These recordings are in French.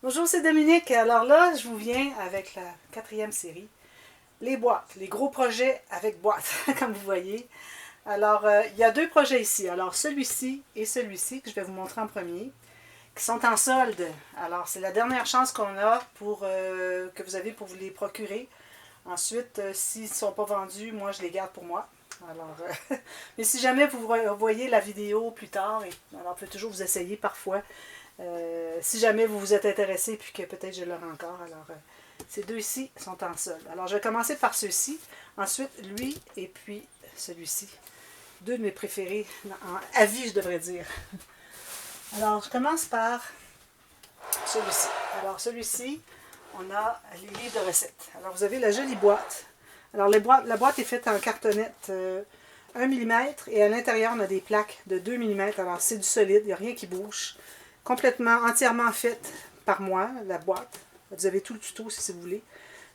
Bonjour, c'est Dominique. Alors là, je vous viens avec la 4e série, les boîtes, les gros projets avec boîtes, comme vous voyez. Alors, il y a 2 projets ici. Alors, celui-ci et celui-ci, que je vais vous montrer en premier, qui sont en solde. Alors, c'est la dernière chance qu'on a que vous avez pour vous les procurer. Ensuite, s'ils ne sont pas vendus, moi, je les garde pour moi. Alors, mais si jamais vous voyez la vidéo plus tard, alors on peut toujours vous essayer parfois. Si jamais vous vous êtes intéressé puis que peut-être je l'aurai encore, alors ces deux ici sont en solde. Alors je vais commencer par ceux-ci, ensuite lui et puis celui-ci. 2 de mes préférés, à vie je devrais dire. Alors je commence par celui-ci. Alors celui-ci, on a les livres de recettes. Alors vous avez la jolie boîte. Alors la boîte est faite en cartonnette 1 mm et à l'intérieur on a des plaques de 2 mm. Alors c'est du solide, il n'y a rien qui bouge. Complètement, entièrement faite par moi, la boîte. Vous avez tout le tuto si vous voulez.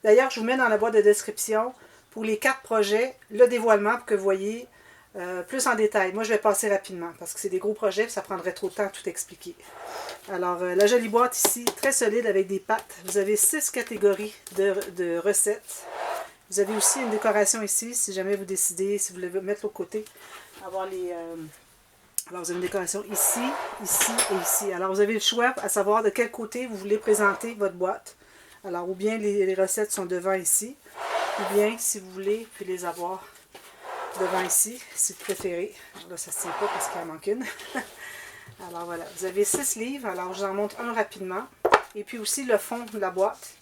D'ailleurs, je vous mets dans la boîte de description pour les 4 projets, le dévoilement pour que vous voyez plus en détail. Moi, je vais passer rapidement parce que c'est des gros projets, ça prendrait trop de temps à tout expliquer. Alors, la jolie boîte ici, très solide avec des pattes. Vous avez 6 catégories de recettes. Vous avez aussi une décoration ici, si jamais vous décidez, si vous voulez mettre l'autre côté, avoir les... Alors, vous avez une décoration ici, ici et ici. Alors, vous avez le choix à savoir de quel côté vous voulez présenter votre boîte. Alors, ou bien les recettes sont devant ici, ou bien, si vous voulez, vous pouvez les avoir devant ici, si vous préférez. Alors là, ça ne se tient pas parce qu'il en manque une. Alors, voilà. Vous avez 6 livres. Alors, je vous en montre un rapidement. Et puis aussi, le fond de la boîte,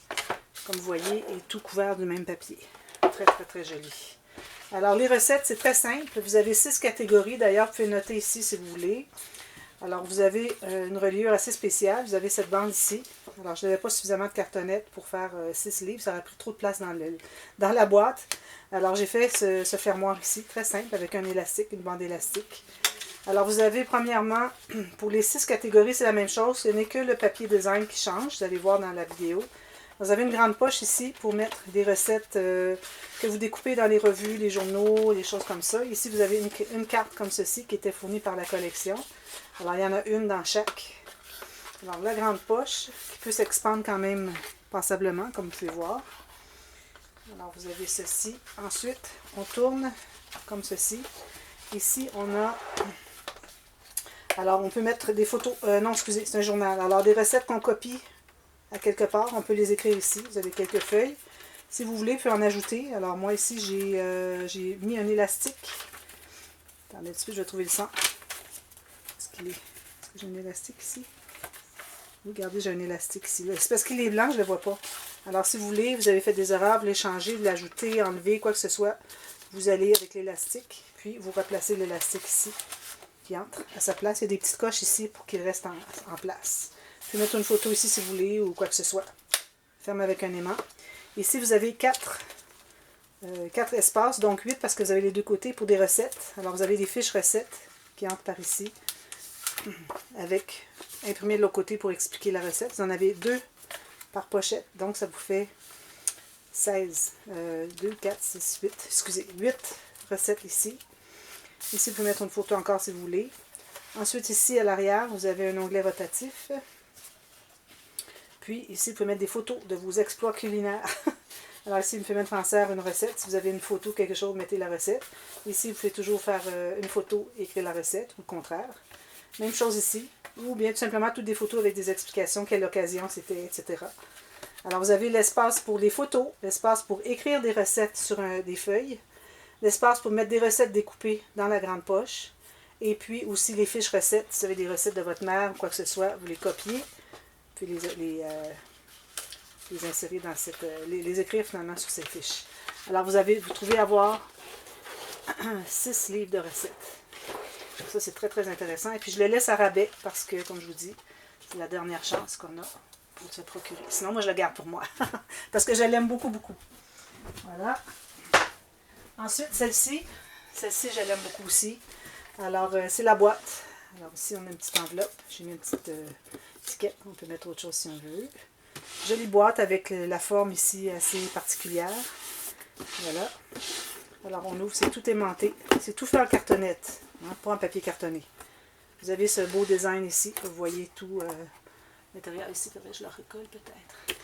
comme vous voyez, est tout couvert du même papier. Très, très, très joli. Alors, les recettes, c'est très simple. Vous avez 6 catégories. D'ailleurs, vous pouvez noter ici si vous voulez. Alors, vous avez une reliure assez spéciale. Vous avez cette bande ici. Alors, je n'avais pas suffisamment de cartonnette pour faire 6 livres. Ça aurait pris trop de place dans la boîte. Alors, j'ai fait ce fermoir ici, très simple, avec un élastique, une bande élastique. Alors, vous avez premièrement, pour les 6 catégories, c'est la même chose. Ce n'est que le papier design qui change. Vous allez voir dans la vidéo. Vous avez une grande poche ici pour mettre des recettes que vous découpez dans les revues, les journaux, des choses comme ça. Ici, vous avez une carte comme ceci qui était fournie par la collection. Alors, il y en a une dans chaque. Alors, la grande poche qui peut s'expandre quand même passablement, comme vous pouvez voir. Alors, vous avez ceci. Ensuite, on tourne comme ceci. Ici, on a... Alors, on peut mettre des photos... non, excusez, c'est un journal. Alors, des recettes qu'on copie à quelque part, on peut les écrire ici. Vous avez quelques feuilles. Si vous voulez, vous pouvez en ajouter. Alors moi ici, j'ai mis un élastique. Attendez un petit peu, je vais trouver le sang. Est-ce que j'ai un élastique ici? Regardez, j'ai un élastique ici. C'est parce qu'il est blanc, je ne le vois pas. Alors si vous voulez, vous avez fait des erreurs, vous l'échangez, vous l'ajoutez, enlevez, quoi que ce soit. Vous allez avec l'élastique, puis vous replacez l'élastique ici, qui entre à sa place. Il y a des petites coches ici pour qu'il reste en place. Vous pouvez mettre une photo ici si vous voulez, ou quoi que ce soit. Ferme avec un aimant. Ici, vous avez 4 espaces, donc 8 parce que vous avez les deux côtés pour des recettes. Alors, vous avez des fiches recettes qui entrent par ici, avec imprimé de l'autre côté pour expliquer la recette. Vous en avez 2 par pochette, donc ça vous fait 16, 2, 4, 6, 8, excusez, 8 recettes ici. Ici, vous pouvez mettre une photo encore si vous voulez. Ensuite, ici, à l'arrière, vous avez un onglet rotatif. Puis ici, vous pouvez mettre des photos de vos exploits culinaires. Alors ici, vous pouvez mettre en serre une recette. Si vous avez une photo, quelque chose, mettez la recette. Ici, vous pouvez toujours faire une photo et écrire la recette, ou le contraire. Même chose ici. Ou bien tout simplement toutes des photos avec des explications, quelle occasion c'était, etc. Alors vous avez l'espace pour les photos, l'espace pour écrire des recettes sur des feuilles, l'espace pour mettre des recettes découpées dans la grande poche. Et puis aussi les fiches recettes. Si vous avez des recettes de votre mère ou quoi que ce soit, vous les copiez. Puis les insérer dans cette... les écrire finalement sur ces fiches. Alors vous trouvez avoir 6 livres de recettes. Ça c'est très très intéressant. Et puis je les laisse à rabais parce que, comme je vous dis, c'est la dernière chance qu'on a pour se procurer. Sinon moi je la garde pour moi. Parce que je l'aime beaucoup beaucoup. Voilà. Ensuite celle-ci je l'aime beaucoup aussi. Alors c'est la boîte. Alors ici on a une petite enveloppe. J'ai mis une petite... étiquette, on peut mettre autre chose si on veut. Jolie boîte avec la forme ici assez particulière. Voilà. Alors on ouvre, c'est tout aimanté. C'est tout fait en cartonnette, hein, pas en papier cartonné. Vous avez ce beau design ici, vous voyez tout l'intérieur ici, faudrait que je le recolle peut-être. Vous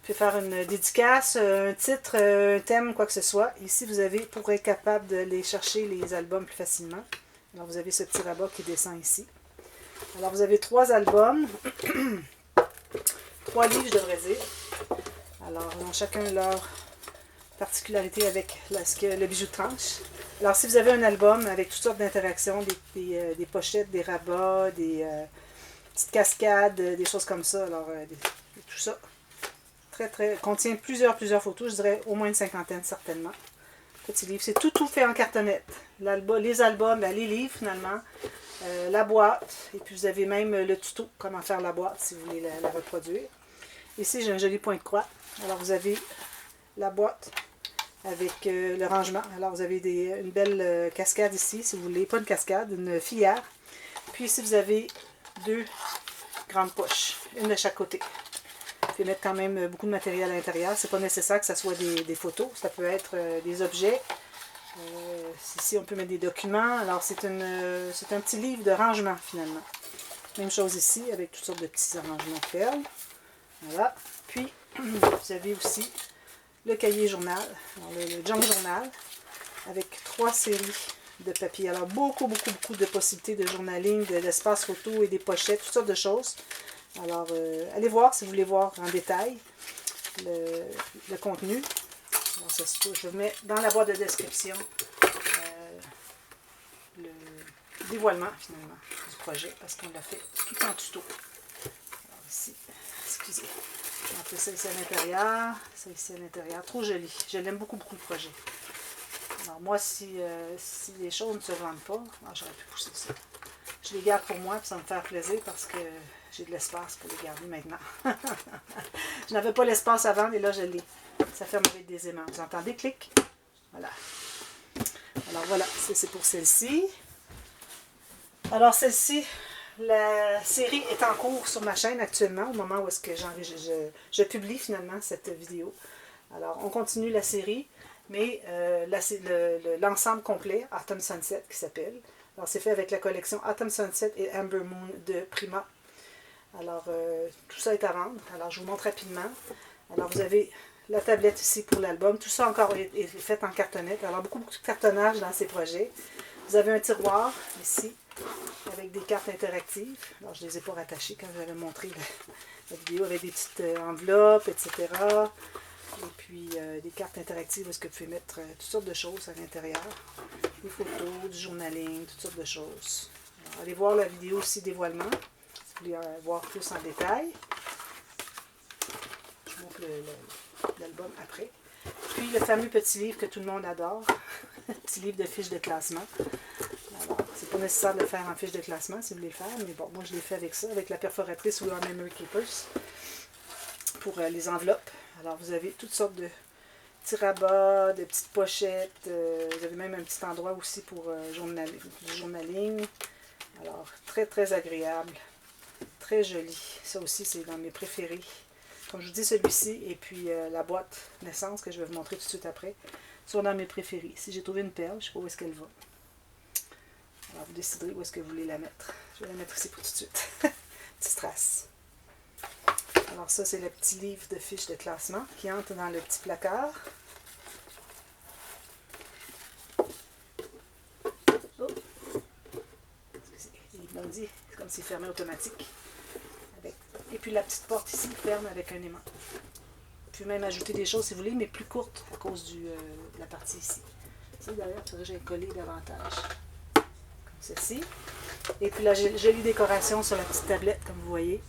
pouvez faire une dédicace, un titre, un thème, quoi que ce soit. Ici, vous avez, pour être capable de les chercher, les albums plus facilement. Alors, vous avez ce petit rabat qui descend ici. Alors, vous avez 3 albums. 3 livres, je devrais dire. Alors, ils ont chacun leur particularité avec le bijou de tranche. Alors, si vous avez un album avec toutes sortes d'interactions, des pochettes, des rabats, des petites cascades, des choses comme ça, alors tout ça, contient plusieurs photos, je dirais au moins une cinquantaine certainement. Petit livre, c'est tout fait en cartonnette. Les albums, les livres finalement, la boîte, et puis vous avez même le tuto, comment faire la boîte si vous voulez la reproduire. Ici, j'ai un joli point de croix. Alors, vous avez la boîte avec le rangement. Alors, vous avez une belle cascade ici, si vous voulez. Pas une cascade, une filière. Puis ici, vous avez 2 grandes poches, une de chaque côté. Vous pouvez mettre quand même beaucoup de matériel à l'intérieur. C'est pas nécessaire que ce soit des photos. Ça peut être des objets. Ici, on peut mettre des documents. Alors, c'est un petit livre de rangement, finalement. Même chose ici, avec toutes sortes de petits arrangements de perles. Voilà. Puis, vous avez aussi le cahier journal, le junk journal, avec 3 séries de papier. Alors, beaucoup de possibilités de journaling, d'espace photo et des pochettes, toutes sortes de choses. Alors, allez voir si vous voulez voir en détail le contenu. Alors, je vous mets dans la boîte de description le dévoilement, finalement, du projet, parce qu'on l'a fait tout en tuto. Alors, ici, excusez. Après ça ici à l'intérieur, ça ici à l'intérieur. Trop joli. Je l'aime beaucoup le projet. Alors moi, si les choses ne se vendent pas, j'aurais pu pousser ça. Je les garde pour moi, puis ça me fait plaisir parce que j'ai de l'espace pour les garder maintenant. Je n'avais pas l'espace avant, mais là je l'ai. Ça ferme avec des aimants. Vous entendez? Clic. Voilà. Alors voilà, c'est pour celle-ci. Alors celle-ci, la série est en cours sur ma chaîne actuellement, au moment où est-ce que je publie finalement cette vidéo. Alors, on continue la série, mais l'ensemble complet, Autumn Sunset, qui s'appelle. Alors, c'est fait avec la collection Autumn Sunset et Amber Moon de Prima. Alors, tout ça est à vendre. Alors, je vous montre rapidement. Alors, vous avez la tablette ici pour l'album. Tout ça encore est fait en cartonnette. Alors, beaucoup de cartonnage dans ces projets. Vous avez un tiroir ici, avec des cartes interactives. Alors, je ne les ai pas rattachées quand j'avais montré la vidéo, avec des petites enveloppes, etc. Et puis, des cartes interactives où est-ce que vous pouvez mettre toutes sortes de choses à l'intérieur. Des photos, du journaling, toutes sortes de choses. Alors, allez voir la vidéo aussi dévoilement, si vous voulez voir plus en détail. Je vous montre l'album après. Puis, le fameux petit livre que tout le monde adore. Petit livre de fiches de classement. Alors, c'est pas nécessaire de le faire en fiche de classement si vous voulez le faire, mais bon, moi je l'ai fait avec ça, avec la perforatrice ou en Memory Keepers pour les enveloppes. Alors, vous avez toutes sortes de petits rabats, de petites pochettes. Vous avez même un petit endroit aussi pour du journaling. Alors, très agréable. Très joli. Ça aussi, c'est dans mes préférés. Comme je vous dis, celui-ci et puis la boîte naissance que je vais vous montrer tout de suite après sont dans mes préférés. Si j'ai trouvé une perle, je ne sais pas où est-ce qu'elle va. Alors, vous déciderez où est-ce que vous voulez la mettre. Je vais la mettre ici pour tout de suite. Petite trace. Alors ça, c'est le petit livre de fiches de classement qui entre dans le petit placard. Oh. Excusez, il est bondi. C'est comme s'il fermait automatique. Et puis la petite porte ici ferme avec un aimant. Vous pouvez même ajouter des choses si vous voulez, mais plus courtes à cause de la partie ici. Ça d'ailleurs, il faudrait que j'aille coller davantage. Comme ceci. Et puis la jolie décoration sur la petite tablette, comme vous voyez,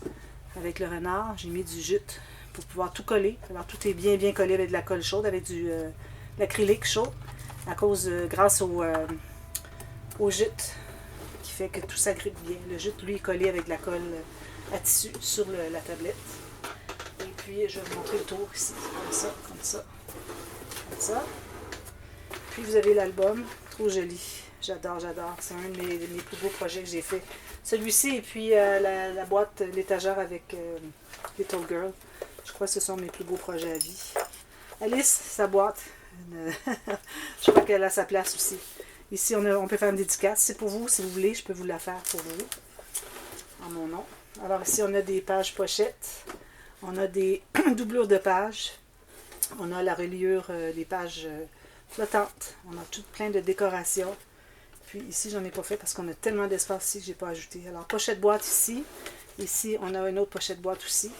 avec le renard. J'ai mis du jute pour pouvoir tout coller. Alors tout est bien collé avec de la colle chaude, avec de l'acrylique chaud, grâce au jute, qui fait que tout s'agrippe bien. Le jute, lui, est collé avec de la colle à tissu sur la tablette. Et puis, je vais vous montrer le tour ici. Comme ça, comme ça, comme ça. Puis, vous avez l'album. Trop joli. J'adore. C'est un de mes plus beaux projets que j'ai fait. Celui-ci et puis la boîte, l'étagère avec Little Girl. Je crois que ce sont mes plus beaux projets à vie. Alice, sa boîte. Je crois qu'elle a sa place aussi. Ici, on peut faire une dédicace. C'est pour vous, si vous voulez, je peux vous la faire pour vous. En mon nom. Alors ici, on a des pages pochettes. On a des doublures de pages. On a la reliure des pages flottantes. On a tout plein de décorations. Puis ici, j'en ai pas fait parce qu'on a tellement d'espace ici que j'ai pas ajouté. Alors, pochette boîte ici. Ici, on a une autre pochette boîte aussi.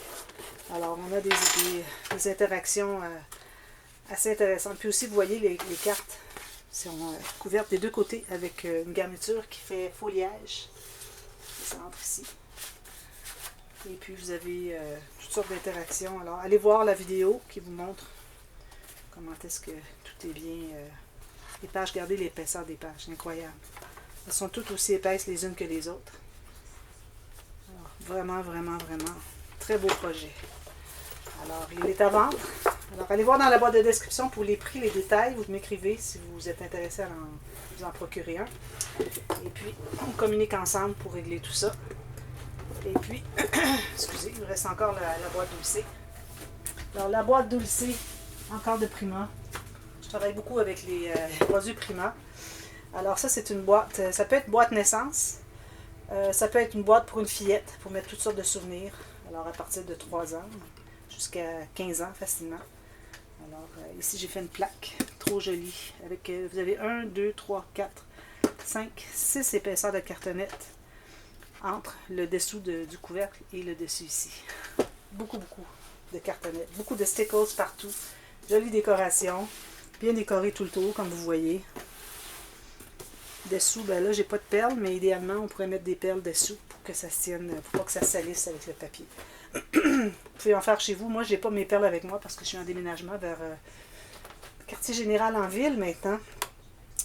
Alors, on a des interactions assez intéressantes. Puis aussi, vous voyez, les cartes sont couvertes des deux côtés avec une garniture qui fait foliage. Ça entre ici. Et puis, vous avez toutes sortes d'interactions. Alors, allez voir la vidéo qui vous montre comment est-ce que tout est bien... les pages, regardez l'épaisseur des pages, incroyable. Elles sont toutes aussi épaisses les unes que les autres. Alors, vraiment, vraiment, vraiment, très beau projet. Alors, il est à vendre. Alors, allez voir dans la boîte de description pour les prix, les détails. Vous m'écrivez si vous êtes intéressé à vous en procurer un. Et puis, on communique ensemble pour régler tout ça. Et puis, excusez, il me reste encore la boîte Dulce. Alors, la boîte Dulce, encore de Prima. Je travaille beaucoup avec les produits Prima. Alors ça, c'est une boîte, ça peut être boîte naissance, ça peut être une boîte pour une fillette, pour mettre toutes sortes de souvenirs. Alors à partir de 3 ans jusqu'à 15 ans facilement. Alors ici, j'ai fait une plaque, trop jolie, avec, vous avez 1, 2, 3, 4, 5, 6 épaisseurs de cartonnette entre le dessous du couvercle et le dessus ici. Beaucoup, beaucoup de cartonnette, beaucoup de stickers partout, jolie décoration. Bien décoré tout le tour, comme vous voyez. Dessous, ben là, j'ai pas de perles, mais idéalement, on pourrait mettre des perles dessous pour que ça se tienne, pour pas que ça salisse avec le papier. Vous pouvez en faire chez vous. Moi, j'ai pas mes perles avec moi parce que je suis en déménagement vers quartier général en ville maintenant.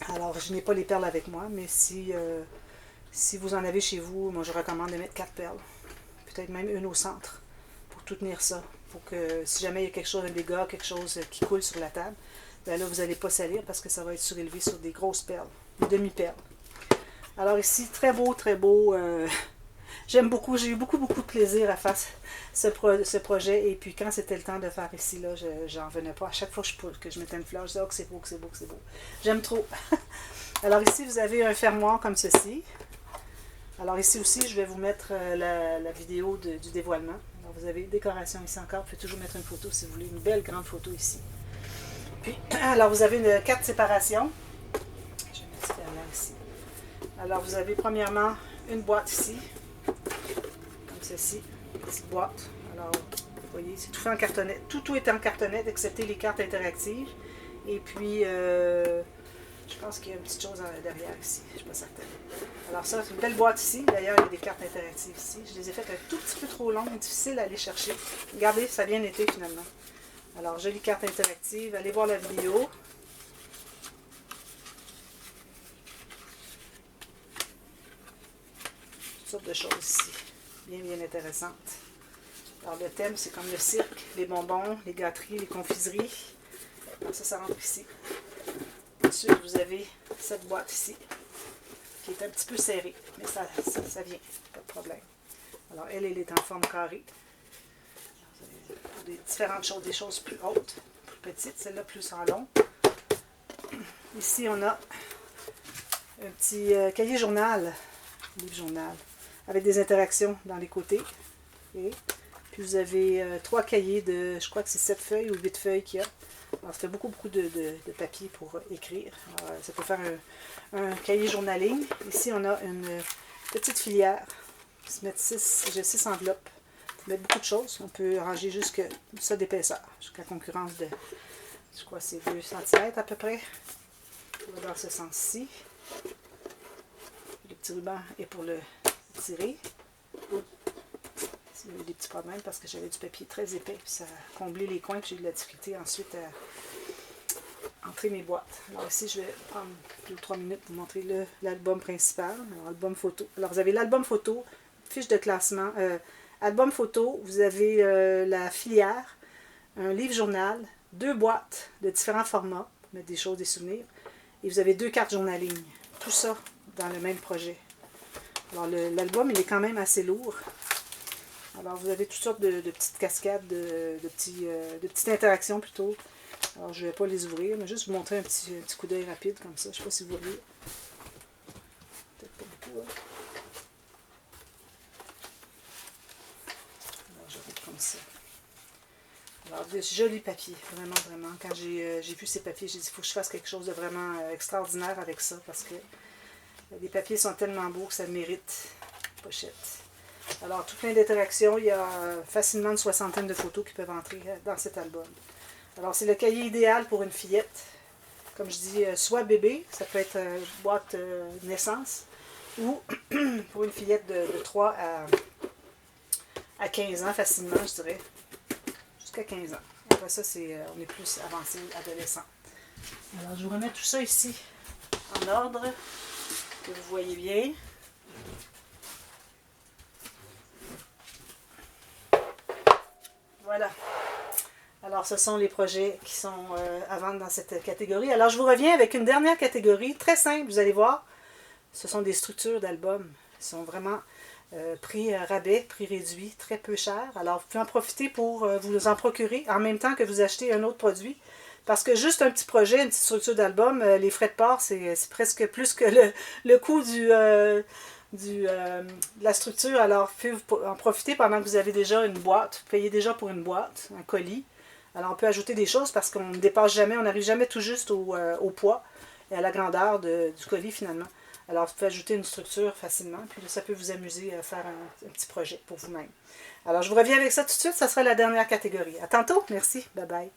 Alors, je n'ai pas les perles avec moi, mais si vous en avez chez vous, moi, je recommande de mettre 4 perles. Peut-être même une au centre pour tout tenir ça. Pour que si jamais il y a quelque chose, un dégât, quelque chose qui coule sur la table, ben là, vous n'allez pas salir parce que ça va être surélevé sur des grosses perles, des demi-perles. Alors ici, très beau, très beau. J'aime beaucoup, j'ai eu beaucoup, beaucoup de plaisir à faire ce projet. Et puis quand c'était le temps de faire ici, là, j'en venais pas. À chaque fois que je mettais une fleur, je disais, oh, que c'est beau, que c'est beau, que c'est beau. J'aime trop. Alors ici, vous avez un fermoir comme ceci. Alors ici aussi, je vais vous mettre la vidéo du dévoilement. Alors vous avez une décoration ici encore. Vous pouvez toujours mettre une photo si vous voulez, une belle grande photo ici. Puis, alors vous avez une carte séparation. Je vais mettre ça là ici. Alors vous avez premièrement une boîte ici, comme ceci, une petite boîte. Alors vous voyez, c'est tout fait en cartonnette. Tout est en cartonnette, excepté les cartes interactives. Et puis, je pense qu'il y a une petite chose derrière ici, je ne suis pas certaine. Alors ça, c'est une belle boîte ici. D'ailleurs, il y a des cartes interactives ici. Je les ai faites un tout petit peu trop longues, difficile à aller chercher. Regardez, ça a bien été finalement. Alors, jolie carte interactive. Allez voir la vidéo. Toutes sortes de choses ici. Bien, bien intéressantes. Alors, le thème, c'est comme le cirque, les bonbons, les gâteries, les confiseries. Alors, ça rentre ici. Ensuite, vous avez cette boîte ici, qui est un petit peu serrée, mais ça vient, pas de problème. Alors, elle est en forme carrée. Des différentes choses, des choses plus hautes, plus petites, celle-là plus en long. Ici, on a un petit cahier journal, livre journal, avec des interactions dans les côtés. Et puis vous avez 3 cahiers de, je crois que c'est 7 feuilles ou 8 feuilles qu'il y a. Alors, ça fait beaucoup, beaucoup de papier pour écrire. Alors, ça peut faire un cahier journaling. Ici, on a une petite filière. J'ai 6 enveloppes. Mettre beaucoup de choses. On peut ranger jusque ça d'épaisseur, jusqu'à concurrence de, je crois, c'est 2 cm à peu près. Dans ce sens-ci. Le petit ruban est pour le tirer. Il y a eu des petits problèmes parce que j'avais du papier très épais, puis ça a comblé les coins, puis j'ai eu de la difficulté ensuite à entrer mes boîtes. Alors ici, je vais prendre 2 ou 3 minutes pour vous montrer l'album principal, l'album photo. Alors vous avez l'album photo, fiche de classement, album photo, vous avez la filière, un livre journal, 2 boîtes de différents formats, pour mettre des choses, des souvenirs, et vous avez 2 cartes journaling. Tout ça dans le même projet. Alors l'album, il est quand même assez lourd. Alors vous avez toutes sortes de petites cascades, de petites interactions plutôt. Alors je ne vais pas les ouvrir, mais juste vous montrer un petit coup d'œil rapide comme ça. Je ne sais pas si vous voyez. Peut-être pas beaucoup. Hein? ça. Alors, de jolis papiers, vraiment, vraiment. Quand j'ai vu ces papiers, j'ai dit, il faut que je fasse quelque chose de vraiment extraordinaire avec ça, parce que les papiers sont tellement beaux que ça mérite pochette. Alors, tout plein d'interactions. Il y a facilement une soixantaine de photos qui peuvent entrer dans cet album. Alors, c'est le cahier idéal pour une fillette. Comme je dis, soit bébé, ça peut être boîte naissance, ou pour une fillette de 3 à 15 ans facilement, je dirais. Jusqu'à 15 ans. Après ça, on est plus avancé, adolescent. Alors, je vous remets tout ça ici en ordre, que vous voyez bien. Voilà. Alors, ce sont les projets qui sont à vendre dans cette catégorie. Alors, je vous reviens avec une dernière catégorie, très simple, vous allez voir. Ce sont des structures d'albums. Ils sont vraiment prix rabais, prix réduit, très peu cher. Alors, vous pouvez en profiter pour vous en procurer en même temps que vous achetez un autre produit. Parce que juste un petit projet, une petite structure d'album, les frais de port, c'est presque plus que le coût de la structure. Alors, vous pouvez en profiter pendant que vous avez déjà une boîte. Vous payez déjà pour une boîte, un colis. Alors, on peut ajouter des choses parce qu'on ne dépasse jamais, on n'arrive jamais tout juste au poids et à la grandeur du colis finalement. Alors, vous pouvez ajouter une structure facilement, puis ça peut vous amuser à faire un petit projet pour vous-même. Alors, je vous reviens avec ça tout de suite, ça sera la dernière catégorie. À tantôt, merci, bye bye.